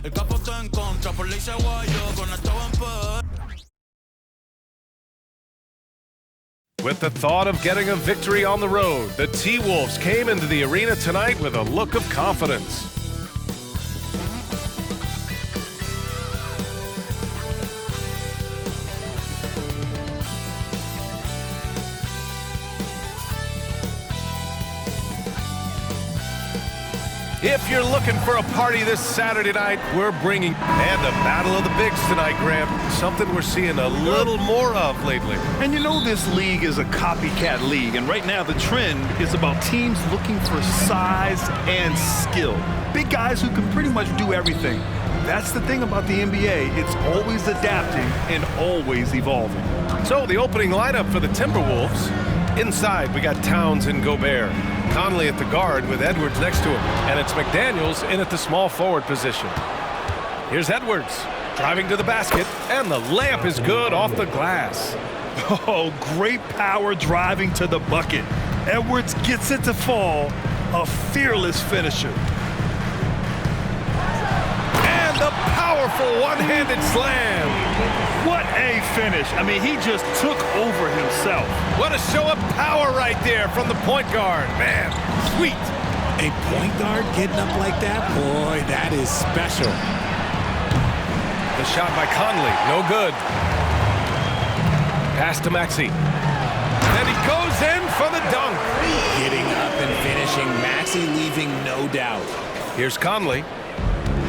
El capo está en contra, por ley se guayó, con esto va en paz. With the thought of getting a victory on the road, the T-Wolves came into the arena tonight with a look of confidence. If you're looking for a party this Saturday night, we're bringing and the Battle of the Bigs tonight, Graham. Something we're seeing a little more of lately. And you know this league is a copycat league, and right now the trend is about teams looking for size and skill. Big guys who can pretty much do everything. That's the thing about the NBA. It's always adapting and always evolving. So the opening lineup for the Timberwolves. Inside, we got Towns and Gobert. Conley at the guard with Edwards next to him. And it's McDaniels in at the small forward position. Here's Edwards driving to the basket, and the layup is good off the glass. Oh, great power driving to the bucket. Edwards gets it to fall. A fearless finisher. And the powerful one-handed slam. What a finish. I mean, he just took over himself. What a show of power right there from the point guard. Man, sweet. A point guard getting up like that? Boy, that is special. The shot by Conley, no good. Pass to Maxey. And he goes in for the dunk. Getting up and finishing. Maxey leaving no doubt. Here's Conley.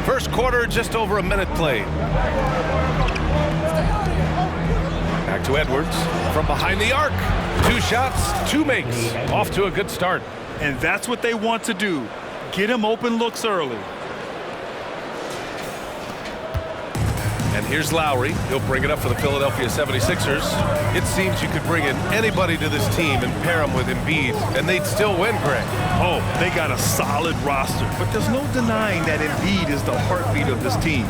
First quarter, just over a minute played. Back to Edwards from behind the arc. 2 shots, 2 makes. Off to a good start. And that's what they want to do. Get him open looks early. And here's Lowry. He'll bring it up for the Philadelphia 76ers. It seems you could bring in anybody to this team and pair them with Embiid, and they'd still win, Greg. Oh, they got a solid roster, but there's no denying that Embiid is the heartbeat of this team.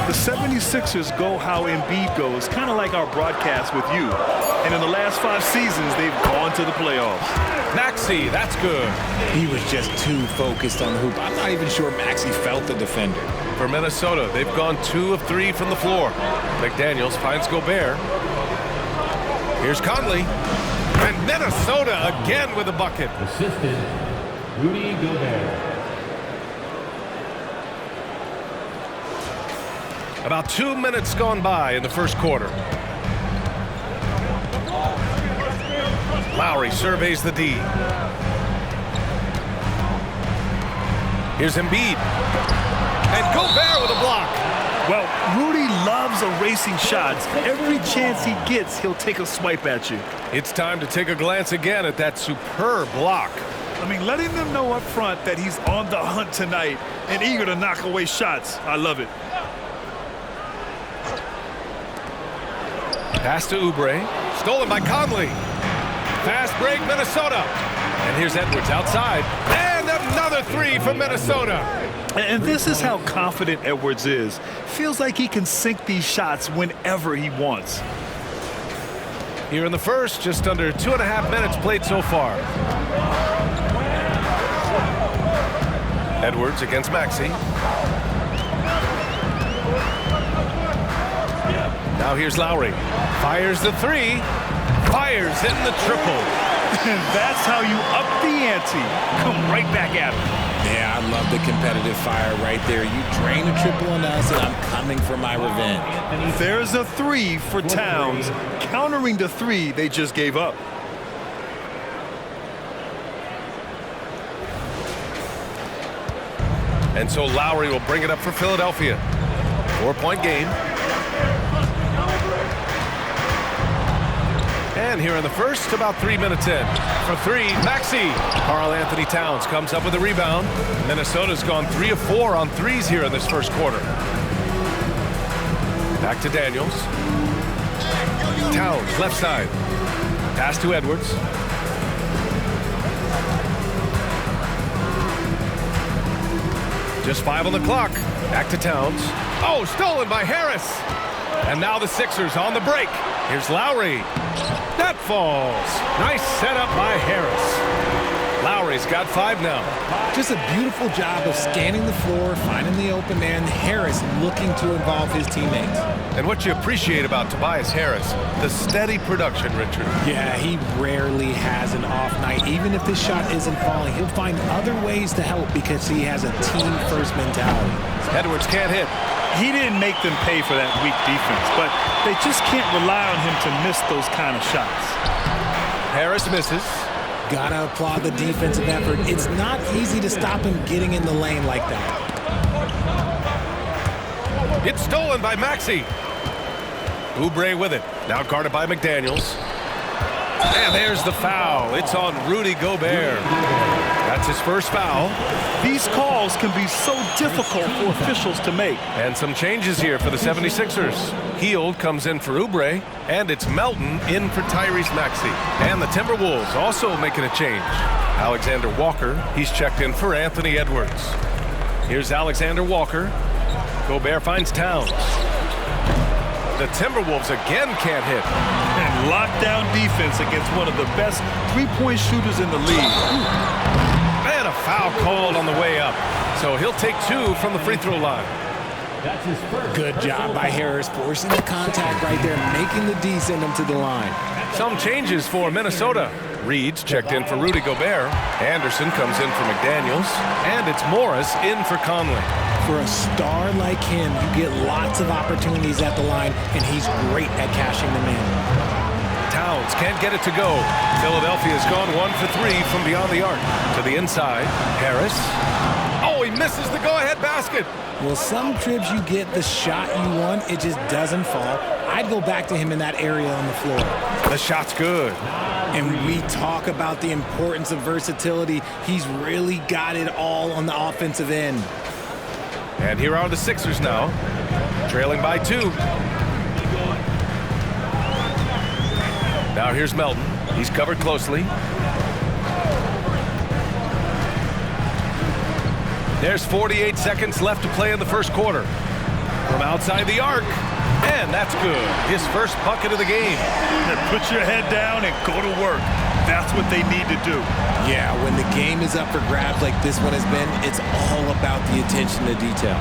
The 76ers go how Embiid goes, kind of like our broadcast with you. And in the last 5 seasons, they've gone to the playoffs. Maxey, that's good. He was just too focused on the hoop. I'm not even sure Maxey felt the defender. For Minnesota, they've gone 2 of 3 from the floor. McDaniels finds Gobert. Here's Conley. And Minnesota again with a bucket. Assistant, Rudy Gobert. About 2 minutes gone by in the first quarter. Lowry surveys the D. Here's Embiid. And Gobert with a block. Well, Rudy loves erasing shots. Every chance he gets, he'll take a swipe at you. It's time to take a glance again at that superb block. I mean, letting them know up front that he's on the hunt tonight and eager to knock away shots. I love it. Pass to Oubre. Stolen by Conley. Fast break, Minnesota. And here's Edwards outside. And another 3 for Minnesota. And this is how confident Edwards is. Feels like he can sink these shots whenever he wants. Here in the first, just under 2.5 minutes played so far. Edwards against Maxey. Now here's Lowry. Fires the 3. Fires in the triple. And that's how you up the ante. Come right back at him. Yeah, I love the competitive fire right there. You drain a triple on us, and I'm coming for my revenge. There's a 3 for Towns, countering the 3 they just gave up. And so Lowry will bring it up for Philadelphia. 4-point game. And here in the first, about 3 minutes in. For 3, Maxey. Karl-Anthony Towns comes up with a rebound. Minnesota's gone 3 of 4 on threes here in this first quarter. Back to Daniels. Towns, left side. Pass to Edwards. Just 5 on the clock. Back to Towns. Oh, stolen by Harris. And now the Sixers on the break. Here's Lowry. That falls. Nice setup by Harris. Lowry He's got 5 now. Just a beautiful job of scanning the floor, finding the open man. Harris looking to involve his teammates. And what you appreciate about Tobias Harris, the steady production, Richard. Yeah, he rarely has an off night. Even if this shot isn't falling, he'll find other ways to help because he has a team-first mentality. Edwards can't hit. He didn't make them pay for that weak defense, but they just can't rely on him to miss those kind of shots. Harris misses. Gotta applaud the defensive effort. It's not easy to stop him getting in the lane like that. It's stolen by Maxey. Oubre with it. Now guarded by McDaniels. And there's the foul. It's on Rudy Gobert. That's his first foul. These calls can be so difficult for officials to make. And some changes here for the 76ers. Hield comes in for Oubre, and it's Melton in for Tyrese Maxey. And the Timberwolves also making a change. Alexander Walker, he's checked in for Anthony Edwards. Here's Alexander Walker. Gobert finds Towns. The Timberwolves again can't hit. And lockdown defense against one of the best three-point shooters in the league. And a foul called on the way up. So he'll take 2 from the free throw line. That's his first. Good job by Harris, forcing the contact right there, making the D send him to the line. Some changes for Minnesota. Reed's checked in for Rudy Gobert. Anderson comes in for McDaniels. And it's Morris in for Conley. For a star like him, you get lots of opportunities at the line, and he's great at cashing them in. Towns can't get it to go. Philadelphia's gone 1 for 3 from beyond the arc. To the inside, Harris. Oh, he misses the go-ahead basket. Well, some trips you get the shot you want, it just doesn't fall. I'd go back to him in that area on the floor. The shot's good. And we talk about the importance of versatility. He's really got it all on the offensive end. And here are the Sixers now, trailing by 2. Now here's Melton. He's covered closely. There's 48 seconds left to play in the first quarter. From outside the arc. And that's good. His first bucket of the game. Put your head down and go to work. That's what they need to do. Yeah, when the game is up for grabs like this one has been, it's all about the attention to detail.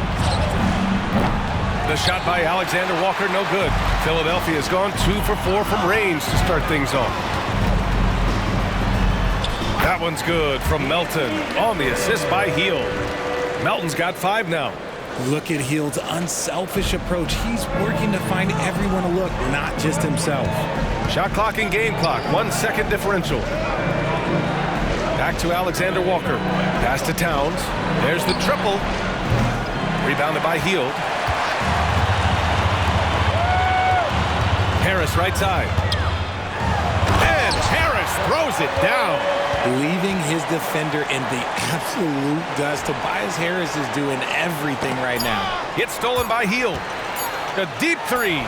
The shot by Alexander Walker, no good. Philadelphia's gone 2 for 4 from range to start things off. That one's good from Melton on the assist by Hield. Melton's got 5 now. Look at Hield's unselfish approach. He's working to find everyone a look, not just himself. Shot clock and game clock, 1 second differential. Back to Alexander Walker. Pass to Towns. There's the triple. Rebounded by Hield. Harris right side. And Harris throws it down. Leaving his defender in the absolute dust. Tobias Harris is doing everything right now. It's stolen by Hield. A deep 3.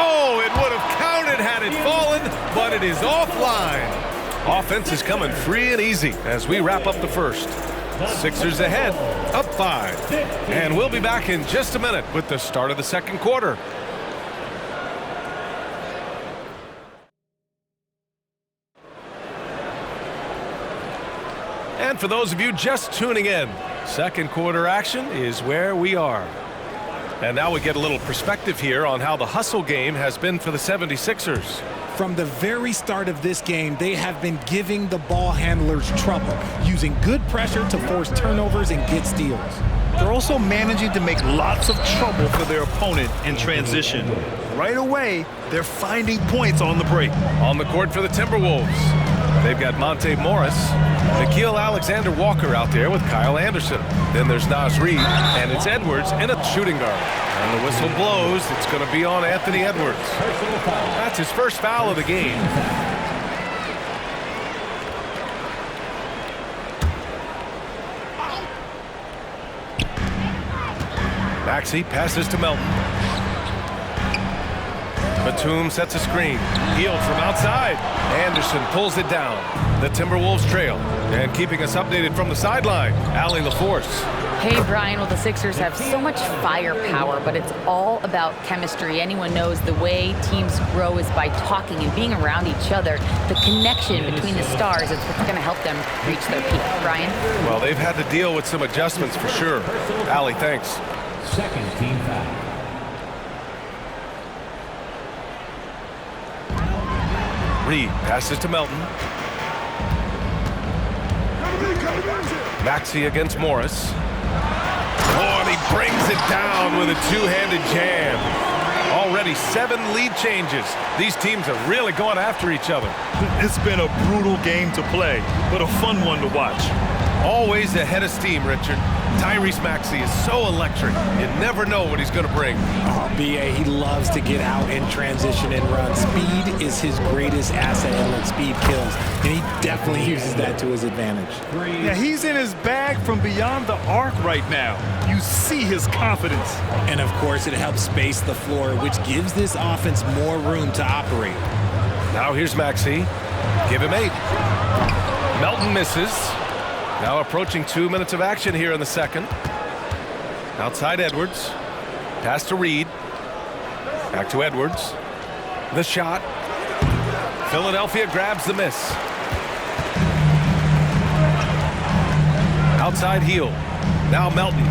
Oh, it would have counted had it fallen, but it is offline. Offense is coming free and easy as we wrap up the first. Sixers ahead, up 5. And we'll be back in just a minute with the start of the second quarter. And for those of you just tuning in, second quarter action is where we are. And now we get a little perspective here on how the hustle game has been for the 76ers. From the very start of this game, they have been giving the ball handlers trouble, using good pressure to force turnovers and get steals. They're also managing to make lots of trouble for their opponent in transition. Right away, they're finding points on the break. On the court for the Timberwolves, they've got Monte Morris, Nickeil Alexander-Walker out there with Kyle Anderson. Then there's Naz Reid, and it's Edwards in a shooting guard. And the whistle blows. It's going to be on Anthony Edwards. That's his first foul of the game. Maxey passes to Melton. Batum sets a screen. Hield from outside. Anderson pulls it down. The Timberwolves trail. And keeping us updated from the sideline, Allie LaForce. Hey, Brian, well, the Sixers have so much firepower, but it's all about chemistry. Anyone knows the way teams grow is by talking and being around each other. The connection between the stars is what's going to help them reach their peak. Brian? Well, they've had to deal with some adjustments for sure. Allie, thanks. Second team foul. Reed passes to Melton. Maxey against Morris. Oh, and he brings it down with a two-handed jam. Already 7 lead changes. These teams are really going after each other. It's been a brutal game to play, but a fun one to watch. Always ahead of steam, Richard. Tyrese Maxey is so electric. You never know what he's going to bring. Oh, B.A., he loves to get out in transition and run. Speed is his greatest asset, and speed kills. And he definitely uses that to his advantage. Yeah, he's in his bag from beyond the arc right now. You see his confidence. And, of course, it helps space the floor, which gives this offense more room to operate. Now here's Maxey. Give him 8. Melton misses. Now approaching 2 minutes of action here in the second. Outside Edwards. Pass to Reed. Back to Edwards. The shot. Philadelphia grabs the miss. Outside heel. Now Melton.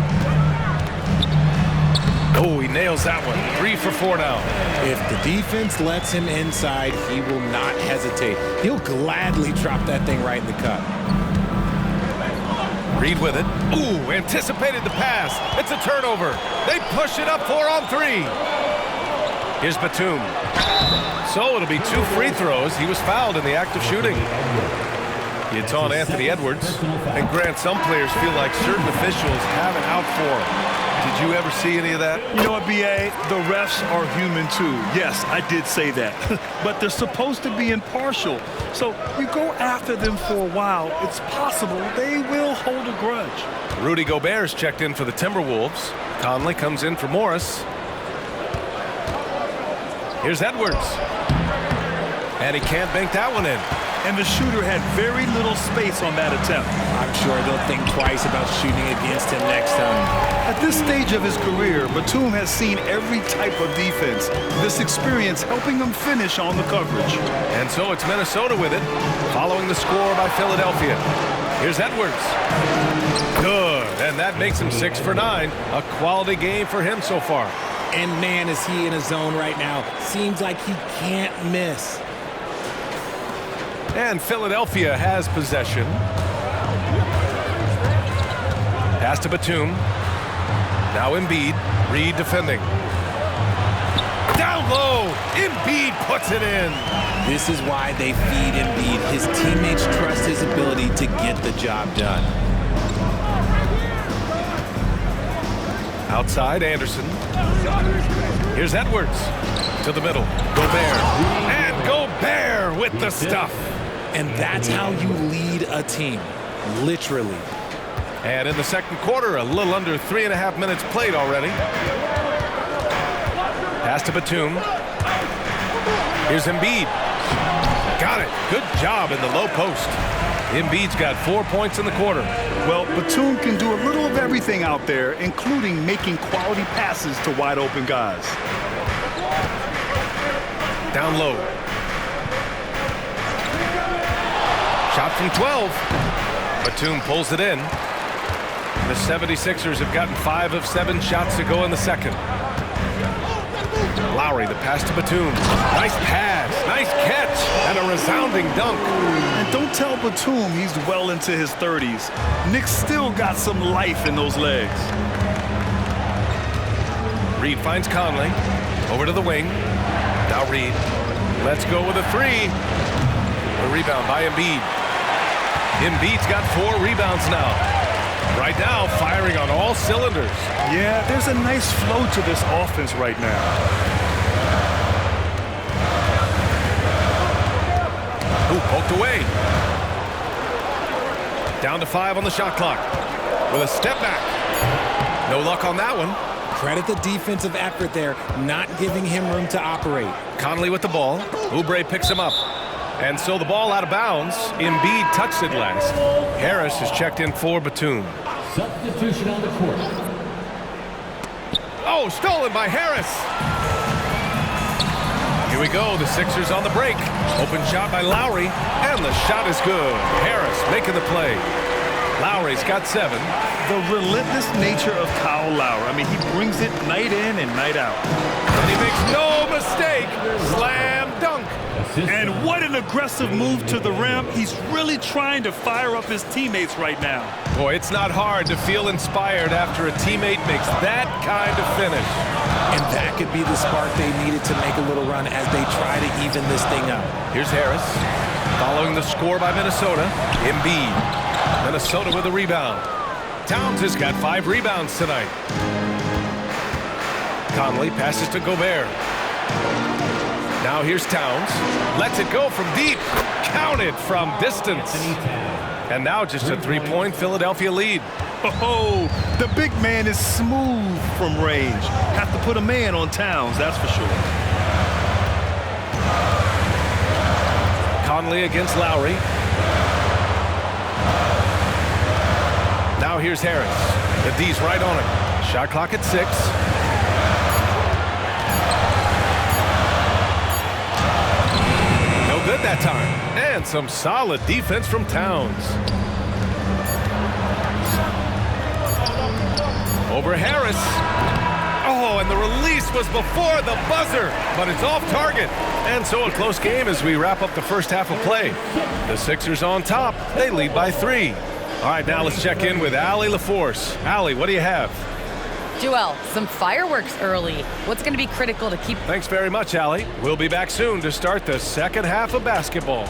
Oh, he nails that one. 3 for 4 now. If the defense lets him inside, he will not hesitate. He'll gladly drop that thing right in the cup. Reed with it. Ooh, anticipated the pass. It's a turnover. They push it up 4 on 3. Here's Batum. So it'll be 2 free throws. He was fouled in the act of shooting. It's on Anthony Edwards. And Grant, some players feel like certain officials have it out for them. Did you ever see any of that? You know what, B.A.? The refs are human too. Yes, I did say that. But they're supposed to be impartial. So you go after them for a while, it's possible they will hold a grudge. Rudy Gobert's checked in for the Timberwolves. Conley comes in for Morris. Here's Edwards. And he can't bank that one in. And the shooter had very little space on that attempt. I'm sure they'll think twice about shooting against him next time. At this stage of his career, Batum has seen every type of defense. This experience helping him finish on the coverage. And so it's Minnesota with it, following the score by Philadelphia. Here's Edwards. Good, and that makes him 6 for 9. A quality game for him so far. And man, is he in a zone right now. Seems like he can't miss. And Philadelphia has possession. Pass to Batum. Now Embiid. Reed defending. Down low. Embiid puts it in. This is why they feed Embiid. His teammates trust his ability to get the job done. Outside Anderson. Here's Edwards. To the middle. Gobert. And Gobert with the stuff. And that's how you lead a team, literally. And in the second quarter, a little under 3.5 minutes played already. Pass to Batum. Here's Embiid. Got it. Good job in the low post. Embiid's got 4 points in the quarter. Well, Batum can do a little of everything out there, including making quality passes to wide open guys. Down low. Shot from 12. Batum pulls it in. The 76ers have gotten 5 of 7 shots to go in the second. Lowry, the pass to Batum. Nice pass, nice catch, and a resounding dunk. And don't tell Batum he's well into his 30s. Nick's still got some life in those legs. Reed finds Conley. Over to the wing. Now Reed. Let's go with a 3. The rebound by Embiid. Embiid's got 4 rebounds now. Right now, firing on all cylinders. Yeah, there's a nice flow to this offense right now. Ooh, poked away. Down to 5 on the shot clock. With a step back. No luck on that one. Credit the defensive effort there, not giving him room to operate. Conley with the ball. Oubre picks him up. And so the ball out of bounds. Embiid touched it last. Harris is checked in for Batum. Substitution on the court. Oh, stolen by Harris. Here we go. The Sixers on the break. Open shot by Lowry, and the shot is good. Harris making the play. Lowry's got 7. The relentless nature of Kyle Lowry. I mean, he brings it night in and night out. And he makes no mistake. Slam dunk. And what an aggressive move to the rim. He's really trying to fire up his teammates right now. Boy, it's not hard to feel inspired after a teammate makes that kind of finish. And that could be the spark they needed to make a little run as they try to even this thing up. Here's Harris. Following the score by Minnesota, Embiid. Minnesota with a rebound. Towns has got 5 rebounds tonight. Conley passes to Gobert. Now here's Towns. Lets it go from deep. Counted from distance. And now just a 3-point Philadelphia lead. Oh, the big man is smooth from range. Have to put a man on Towns, that's for sure. Conley against Lowry. Now here's Harris. The D's right on it. Shot clock at 6. No good that time. And some solid defense from Towns. Over Harris. Oh, and the release was before the buzzer, but it's off target. And so a close game as we wrap up the first half of play. The Sixers on top. They lead by 3. All right, now let's check in with Allie LaForce. Allie, what do you have? Joel, some fireworks early. What's going to be critical to keep... Thanks very much, Allie. We'll be back soon to start the second half of basketball.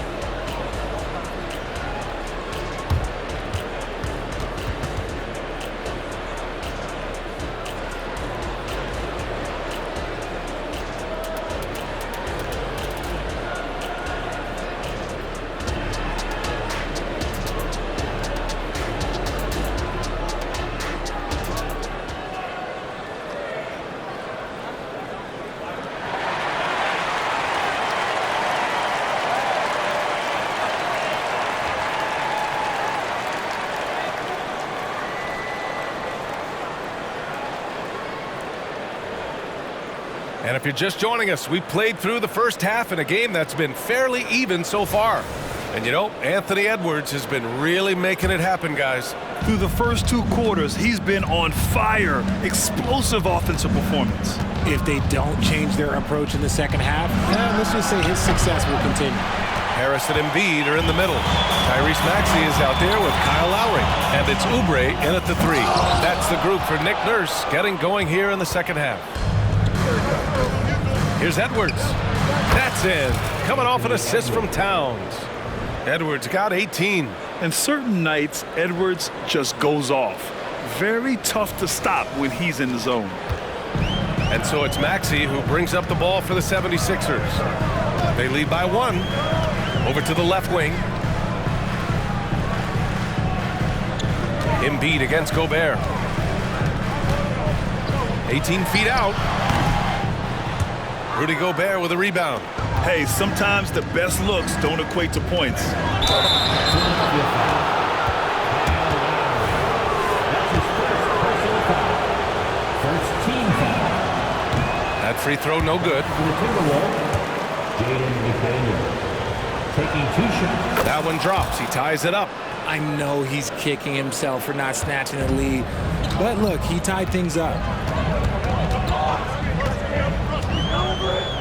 And if you're just joining us, we played through the first half in a game that's been fairly even so far. And you know, Anthony Edwards has been really making it happen, guys. Through the first 2 quarters, he's been on fire. Explosive offensive performance. If they don't change their approach in the second half, let's just say his success will continue. Harris and Embiid are in the middle. Tyrese Maxey is out there with Kyle Lowry. And it's Oubre in at the 3. That's the group for Nick Nurse getting going here in the second half. Here's Edwards. That's in. Coming off an assist from Towns. Edwards got 18. And certain nights, Edwards just goes off. Very tough to stop when he's in the zone. And so it's Maxey who brings up the ball for the 76ers. They lead by 1. Over to the left wing. Embiid against Gobert. 18 feet out. Rudy Gobert with a rebound. Hey, sometimes the best looks don't equate to points. That free throw no good. Taking 2 shots. That one drops. He ties it up. I know he's kicking himself for not snatching the lead, but look, he tied things up.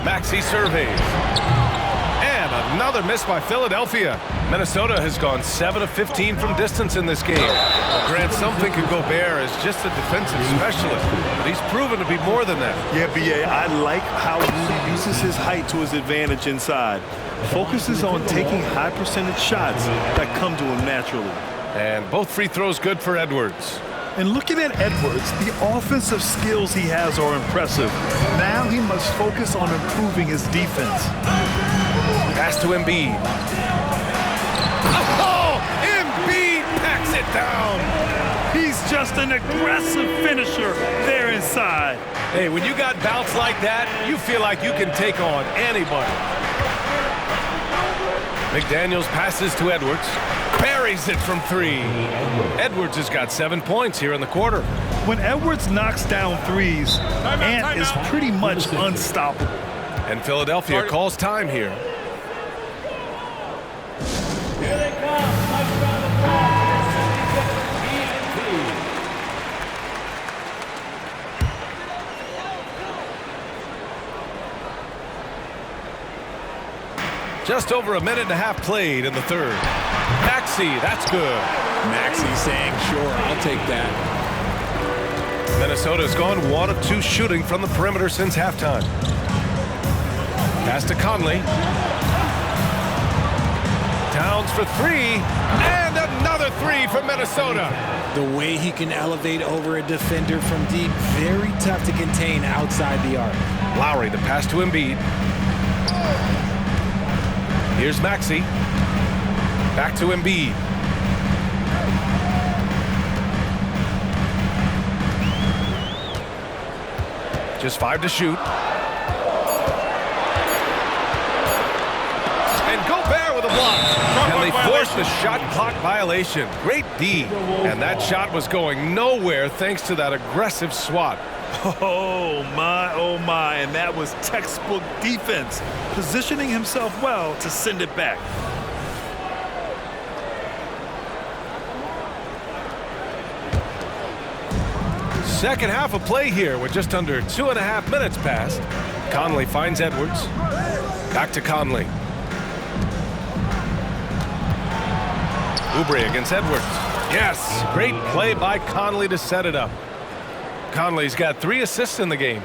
Maxey surveys. And another miss by Philadelphia. Minnesota has gone 7 of 15 from distance in this game. Well, Grant, some think of Gobert as just a defensive specialist, but he's proven to be more than that. Yeah, B.A., I like how Rudy uses his height to his advantage inside. Focuses on taking high percentage shots that come to him naturally. And both free throws good for Edwards. And looking at Edwards, the offensive skills he has are impressive. Now he must focus on improving his defense. Pass to Embiid. Oh, Embiid packs it down. He's just an aggressive finisher there inside. Hey, when you got bounce like that, you feel like you can take on anybody. McDaniels passes to Edwards. Barry buries it from 3. Edwards has got 7 points here in the quarter. When Edwards knocks down threes, Ant is pretty much unstoppable. And Philadelphia calls time here. Here they come. Next round of play. Just over a minute and a half played in the third. Maxey, that's good. Maxey saying, sure, I'll take that. Minnesota's gone 1 of 2 shooting from the perimeter since halftime. Pass to Conley. Towns for 3, and another 3 for Minnesota. The way he can elevate over a defender from deep, very tough to contain outside the arc. Lowry, the pass to Embiid. Here's Maxey. Back to Embiid. Just 5 to shoot. And Gobert with a block. And they forced the shot clock violation. Great D. And that shot was going nowhere thanks to that aggressive swat. Oh my, and that was textbook defense, positioning himself well to send it back. Second half of play here with just under 2.5 minutes passed. Conley finds Edwards. Back to Conley. Oubre against Edwards. Yes, great play by Conley to set it up. Conley's got 3 assists in the game.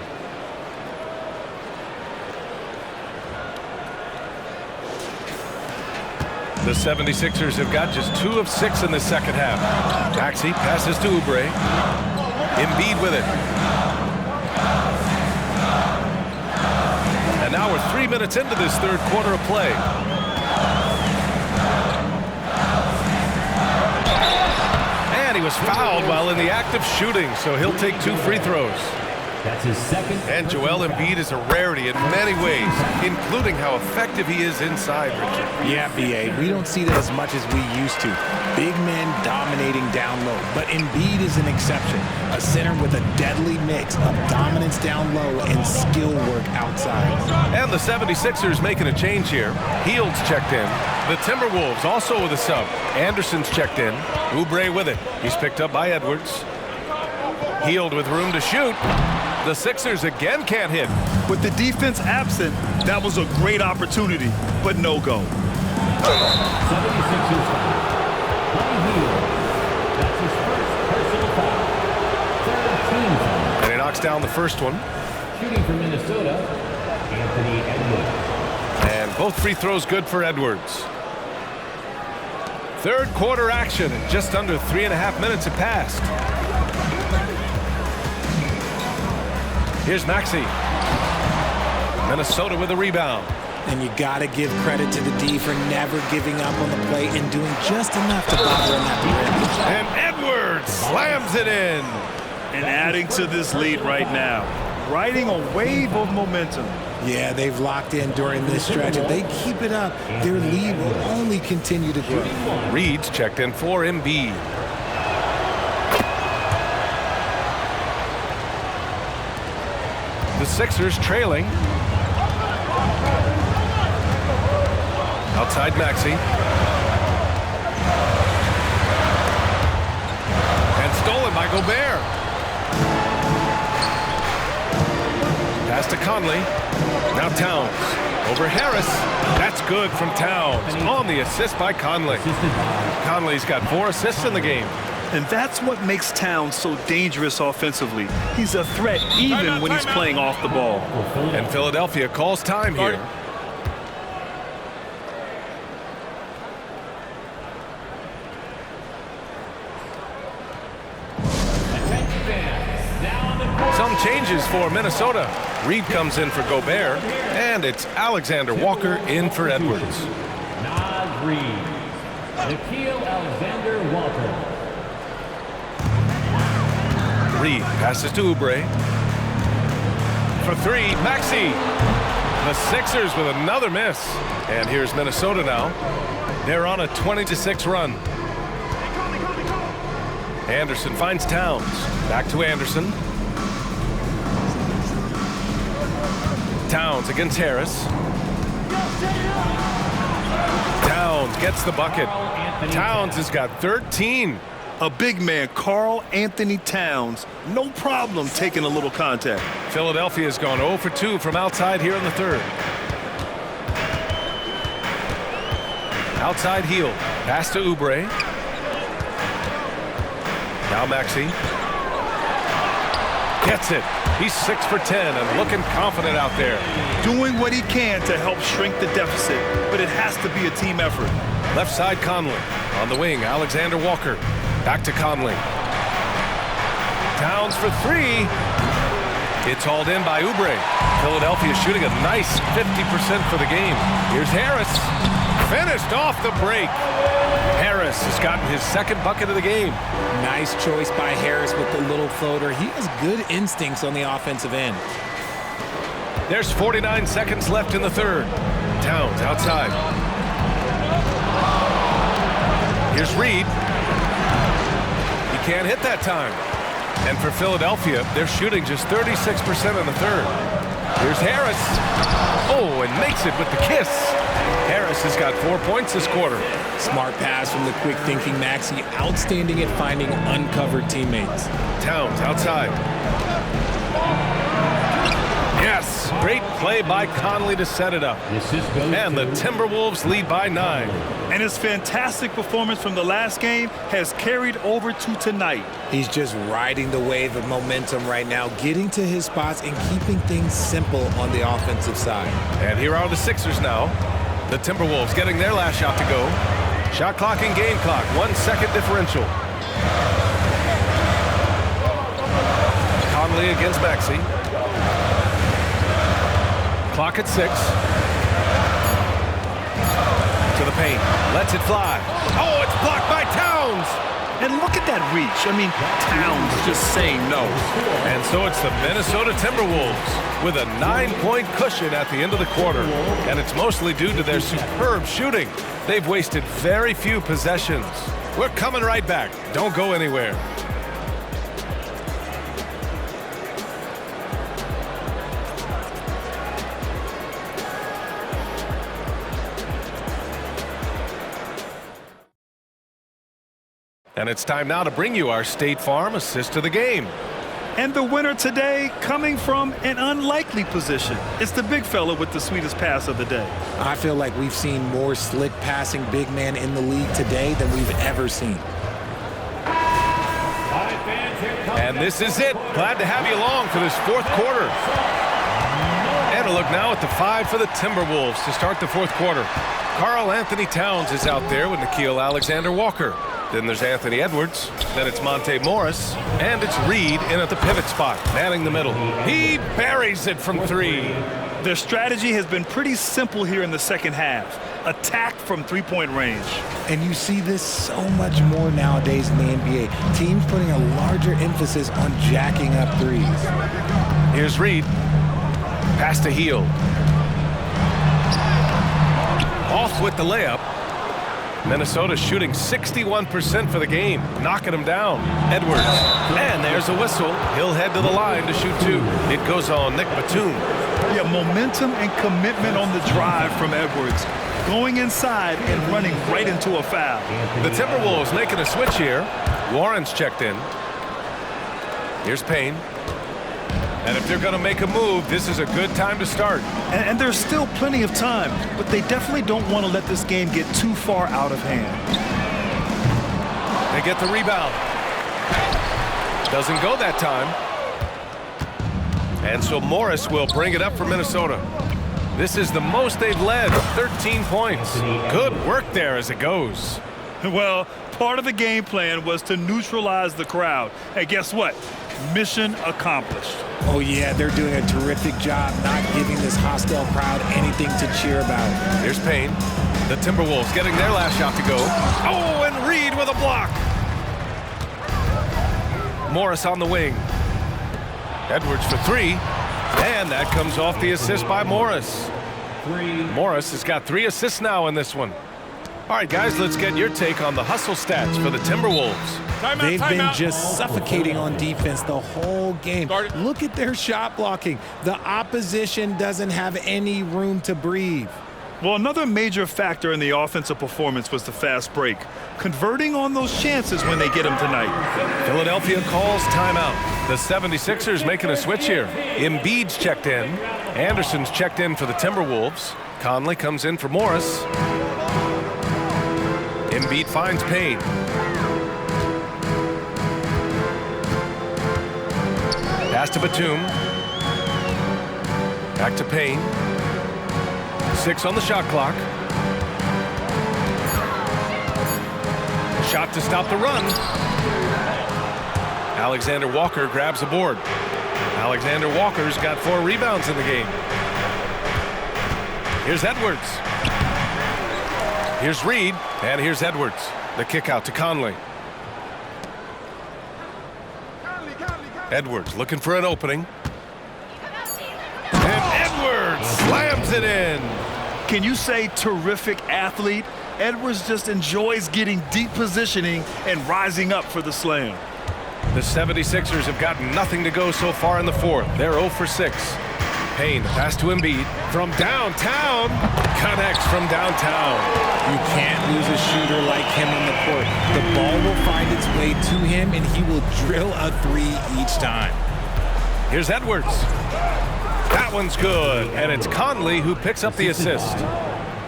The 76ers have got just 2 of 6 in the second half. Maxey passes to Oubre. Embiid with it. And now we're 3 minutes into this third quarter of play. And he was fouled while in the act of shooting, so he'll take 2 free throws. That's his second. And Joel Embiid is a rarity in many ways, including how effective he is inside, Richard. Yeah, B.A., we don't see that as much as we used to. Big men dominating down low, but Embiid is an exception. A center with a deadly mix of dominance down low and skill work outside. And the 76ers making a change here. Hield's checked in. The Timberwolves also with a sub. Anderson's checked in. Oubre with it. He's picked up by Edwards. Hield with room to shoot. The Sixers again can't hit. With the defense absent, that was a great opportunity, but no go. 76ers foul. Buddy Hield. That's his first personal foul. Third team foul. And he knocks down the first one. Shooting for Minnesota, Anthony Edwards. And both free throws good for Edwards. Third quarter action. Just under 3.5 minutes have passed. Here's Maxey. Minnesota with a rebound. And you got to give credit to the D for never giving up on the play and doing just enough to bother in that perimeter. And Edwards slams it in. And adding to this lead right now, riding a wave of momentum. Yeah, they've locked in during this stretch. If they keep it up, their lead will only continue to grow. Reed's checked in for Embiid. The Sixers trailing. Outside Maxey. And stolen by Gobert. Pass to Conley. Now Towns. Over Harris. That's good from Towns. On the assist by Conley. Conley's got 4 assists in the game. And that's what makes Towns so dangerous offensively. He's a threat even when he's playing off the ball. And Philadelphia calls time here. Some changes for Minnesota. Reed comes in for Gobert, and it's Alexander Walker in for Edwards. Naz Reid. Nickeil Alexander-Walker. Reed passes to Oubre. For 3, Maxey. The Sixers with another miss. And here's Minnesota now. They're on a 20-6 run. Anderson finds Towns. Back to Anderson. Towns against Harris. Towns gets the bucket. Towns has got 13. A big man, Karl Anthony Towns, no problem taking a little contact. Philadelphia's gone 0 for 2 from outside here in the third. Outside heel. Pass to Oubre. Now Maxey. Gets it. He's 6 for 10 and looking confident out there. Doing what he can to help shrink the deficit, but it has to be a team effort. Left side Conley. On the wing, Alexander Walker. Back to Conley. Towns for 3. It's hauled in by Oubre. Philadelphia shooting a nice 50% for the game. Here's Harris. Finished off the break. Harris has gotten his second bucket of the game. Nice choice by Harris with the little floater. He has good instincts on the offensive end. There's 49 seconds left in the third. Towns outside. Here's Reed. He can't hit that time. And for Philadelphia, they're shooting just 36% in the third. Here's Harris. Oh, and makes it with the kiss. Harris has got 4 points this quarter. Smart pass from the quick-thinking Maxey. Outstanding at finding uncovered teammates. Towns outside. Yes, great play by Conley to set it up. And the Timberwolves lead by 9. And his fantastic performance from the last game has carried over to tonight. He's just riding the wave of momentum right now, getting to his spots and keeping things simple on the offensive side. And here are the Sixers now. The Timberwolves getting their last shot to go. Shot clock and game clock, 1 second differential. Conley against Maxey. Clock at 6. To the paint. Lets it fly. Oh, it's blocked by Towns. And look at that reach. I mean, Towns just saying no. And so it's the Minnesota Timberwolves with a 9-point cushion at the end of the quarter. And it's mostly due to their superb shooting. They've wasted very few possessions. We're coming right back. Don't go anywhere. And it's time now to bring you our State Farm assist of the game. And the winner today coming from an unlikely position. It's the big fella with the sweetest pass of the day. I feel like we've seen more slick passing big man in the league today than we've ever seen. And this is it. Glad to have you along for this fourth quarter. And a look now at the 5 for the Timberwolves to start the fourth quarter. Karl Anthony Towns is out there with Nickeil Alexander-Walker. Then there's Anthony Edwards. Then it's Monte Morris. And it's Reed in at the pivot spot, manning the middle. He buries it from 3. Their strategy has been pretty simple here in the second half. Attack from three-point range. And you see this so much more nowadays in the NBA. Teams putting a larger emphasis on jacking up threes. Here's Reed. Pass to Hield. Off with the layup. Minnesota shooting 61% for the game, knocking them down. Edwards, and there's a whistle. He'll head to the line to shoot 2. It goes on Nick Batum. Yeah, momentum and commitment on the drive from Edwards. Going inside and running right into a foul. The Timberwolves making a switch here. Warren's checked in. Here's Payne. And if they're going to make a move, this is a good time to start. And there's still plenty of time, but they definitely don't want to let this game get too far out of hand. They get the rebound. Doesn't go that time. And so Morris will bring it up for Minnesota. This is the most they've led, 13 points. Good work there as it goes. Well, part of the game plan was to neutralize the crowd. Hey, guess what? Mission accomplished. Oh, yeah, they're doing a terrific job not giving this hostile crowd anything to cheer about. Here's Payne. The Timberwolves getting their last shot to go. Oh, and Reed with a block. Morris on the wing. Edwards for 3. And that comes off the assist by Morris. Morris has got 3 assists now in this one. All right, guys, let's get your take on the hustle stats for the Timberwolves. They've been just suffocating on defense the whole game. Look at their shot blocking. The opposition doesn't have any room to breathe. Well, another major factor in the offensive performance was the fast break. Converting on those chances when they get them tonight. Philadelphia calls timeout. The 76ers making a switch here. Embiid's checked in. Anderson's checked in for the Timberwolves. Conley comes in for Morris. Embiid finds Payne. Pass to Batum. Back to Payne. 6 on the shot clock. Shot to stop the run. Alexander Walker grabs the board. Alexander Walker's got 4 rebounds in the game. Here's Edwards. Here's Reed, and here's Edwards. The kick out to Conley. Edwards looking for an opening. And Edwards slams it in. Can you say terrific athlete? Edwards just enjoys getting deep positioning and rising up for the slam. The 76ers have gotten nothing to go so far in the fourth. They're 0 for 6. Payne, pass to Embiid. From downtown, connects from downtown. You can't lose a shooter like him on the court. The ball will find its way to him, and he will drill a 3 each time. Here's Edwards. That one's good, and it's Conley who picks up the assist.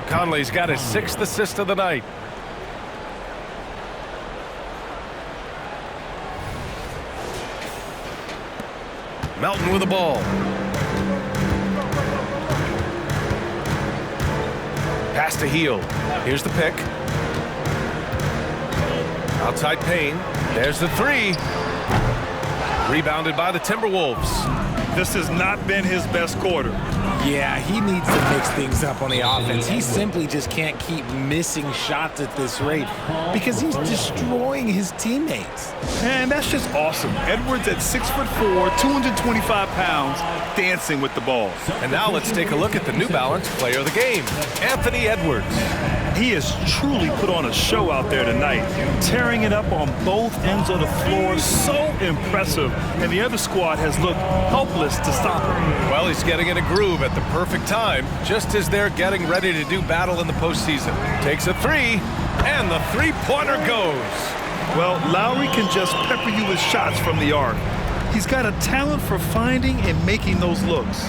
Conley's got his 6th assist of the night. Melton with the ball. Pass to Hield. Here's the pick. Outside Payne. There's the 3. Rebounded by the Timberwolves. This has not been his best quarter. Yeah, he needs to mix things up on the offense. He simply just can't keep missing shots at this rate because he's destroying his teammates. And that's just awesome. Edwards at 6'4", 225 pounds, dancing with the ball. And now let's take a look at the New Balance player of the game, Anthony Edwards. He has truly put on a show out there tonight, tearing it up on both ends of the floor. So impressive. And the other squad has looked helpless to stop him. Well, he's getting in a groove at the perfect time, just as they're getting ready to do battle in the postseason. Takes a 3, and the three-pointer goes. Well, Lowry can just pepper you with shots from the arc. He's got a talent for finding and making those looks.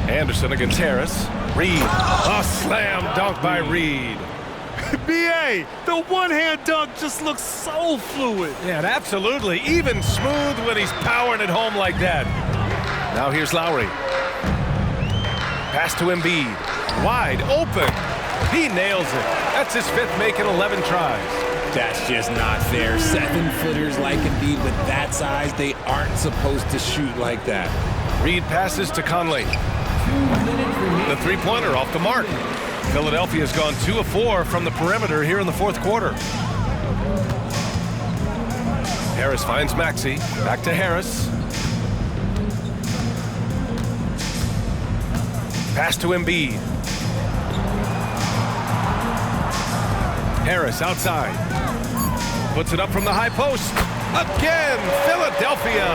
Anderson against Harris. Reed. A slam dunk by Reed. B.A., the one-hand dunk just looks so fluid. Yeah, and absolutely. Even smooth when he's powering it home like that. Now here's Lowry. Pass to Embiid. Wide open. He nails it. That's his 5th make in 11 tries. That's just not fair. 7-footers like Embiid with that size, they aren't supposed to shoot like that. Reed passes to Conley. The three-pointer off the mark. Philadelphia's gone 2 of 4 from the perimeter here in the fourth quarter. Harris finds Maxey. Back to Harris. Pass to Embiid. Harris outside. Puts it up from the high post. Again, Philadelphia.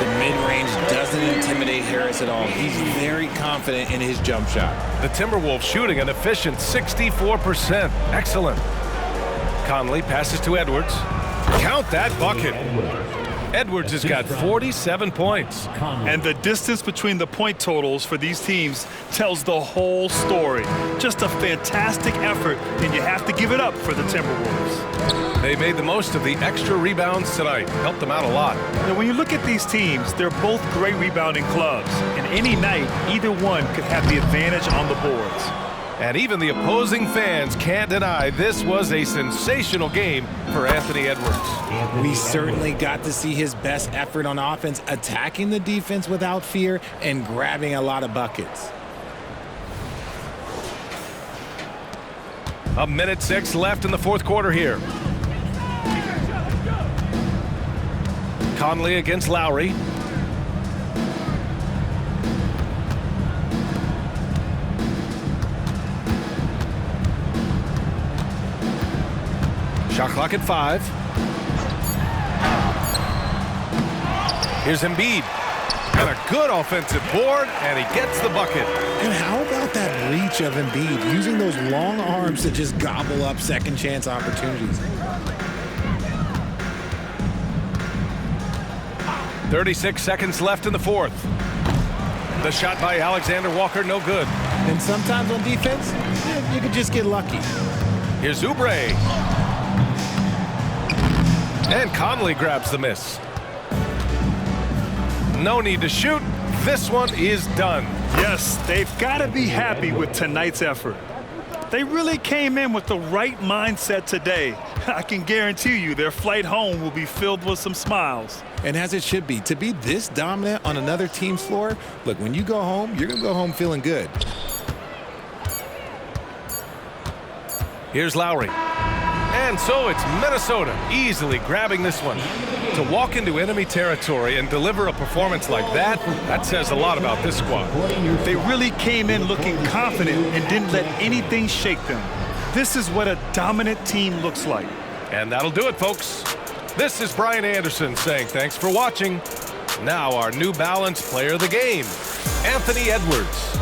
The mid-range doesn't intimidate Harris at all. He's very confident in his jump shot. The Timberwolves shooting an efficient 64%. Excellent. Conley passes to Edwards. Count that bucket. Edwards has got 47 points. And the distance between the point totals for these teams tells the whole story. Just a fantastic effort, and you have to give it up for the Timberwolves. They made the most of the extra rebounds tonight. Helped them out a lot. Now, when you look at these teams, they're both great rebounding clubs. And any night, either one could have the advantage on the boards. And even the opposing fans can't deny this was a sensational game for Anthony Edwards. We certainly got to see his best effort on offense, attacking the defense without fear and grabbing a lot of buckets. A minute 6 left in the fourth quarter here. Conley against Lowry. Shot clock at 5. Here's Embiid. And a good offensive board, and he gets the bucket. And how about that reach of Embiid, using those long arms to just gobble up second chance opportunities? 36 seconds left in the fourth. The shot by Alexander Walker, no good. And sometimes on defense, you can just get lucky. Here's Oubre. And Conley grabs the miss. No need to shoot. This one is done. Yes, they've got to be happy with tonight's effort. They really came in with the right mindset today. I can guarantee you their flight home will be filled with some smiles. And as it should be, to be this dominant on another team's floor, look, when you go home, you're going to go home feeling good. Here's Lowry. And so it's Minnesota easily grabbing this one. To walk into enemy territory and deliver a performance like that, that says a lot about this squad. They really came in looking confident and didn't let anything shake them. This is what a dominant team looks like. And that'll do it, folks. This is Brian Anderson saying thanks for watching. Now our New Balance player of the game, Anthony Edwards.